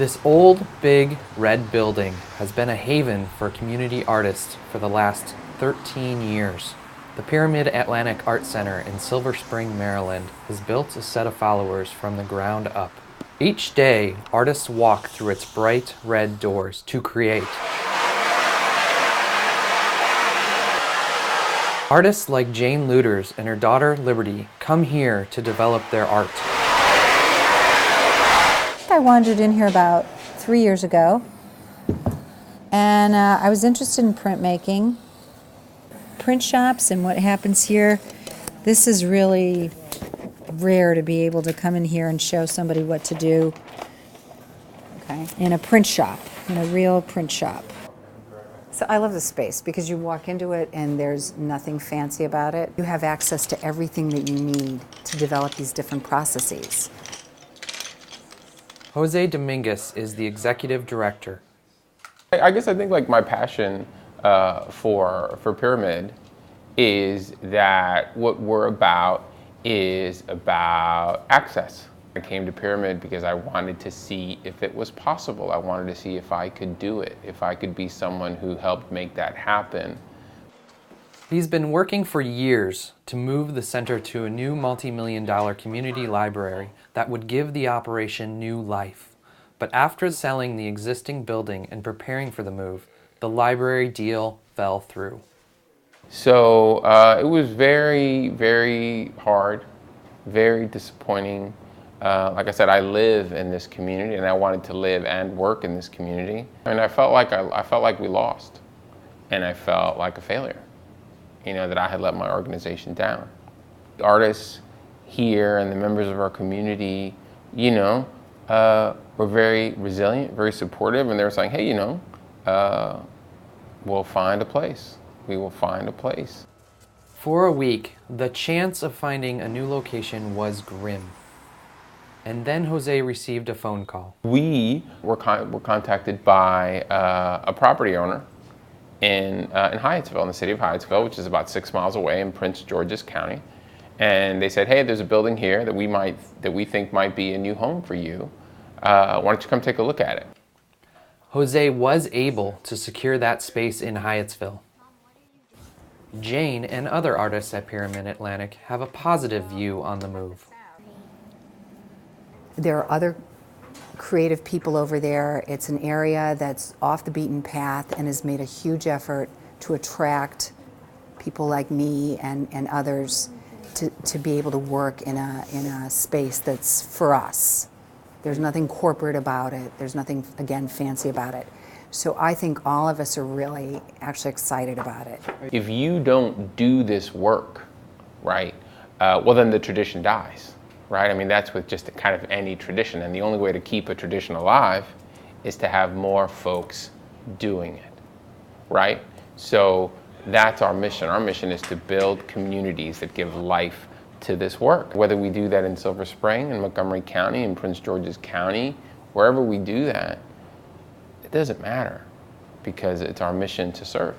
This old, big, red building has been a haven for community artists for the last 13 years. The Pyramid Atlantic Art Center in Silver Spring, Maryland has built a set of followers from the ground up. Each day, artists walk through its bright red doors to create. Artists like Jane Luters and her daughter Liberty come here to develop their art. I wandered in here about 3 years ago, and I was interested in printmaking, print shops, and what happens here. This is really rare to be able to come in here and show somebody what to do, okay, in a print shop, in a real print shop. So I love the space because you walk into it and there's nothing fancy about it. You have access to everything that you need to develop these different processes. Jose Dominguez is the executive director. I guess I think like my passion for Pyramid is that what we're about is about access. I came to Pyramid because I wanted to see if it was possible. I wanted to see if I could do it, if I could be someone who helped make that happen. He's been working for years to move the center to a new multi-million-dollar community library that would give the operation new life. But after selling the existing building and preparing for the move, the library deal fell through. So it was very, very hard, very disappointing. Like I said, I live in this community and I wanted to live and work in this community. And I felt like we lost, and I felt like a failure. You know, that I had let my organization down. The artists here and the members of our community, you know, were very resilient, very supportive, and they were saying, hey, you know, we'll find a place. We will find a place. For a week, the chance of finding a new location was grim. And then Jose received a phone call. We were contacted by a property owner in Hyattsville, in the city of Hyattsville, which is about 6 miles away in Prince George's County. And they said, hey, there's a building here that we think might be a new home for you. Why don't you come take a look at it? Jose was able to secure that space in Hyattsville. Jane and other artists at Pyramid Atlantic have a positive view on the move. There are other creative people over there. It's an area that's off the beaten path and has made a huge effort to attract people like me and others to be able to work in a space that's for us. There's nothing corporate about it. There's nothing, again, fancy about it. So I think all of us are really actually excited about it. If you don't do this work, right, well then the tradition dies. Right? I mean, that's with just kind of any tradition. And the only way to keep a tradition alive is to have more folks doing it, right? So that's our mission. Our mission is to build communities that give life to this work. Whether we do that in Silver Spring, in Montgomery County, in Prince George's County, wherever we do that, it doesn't matter because it's our mission to serve.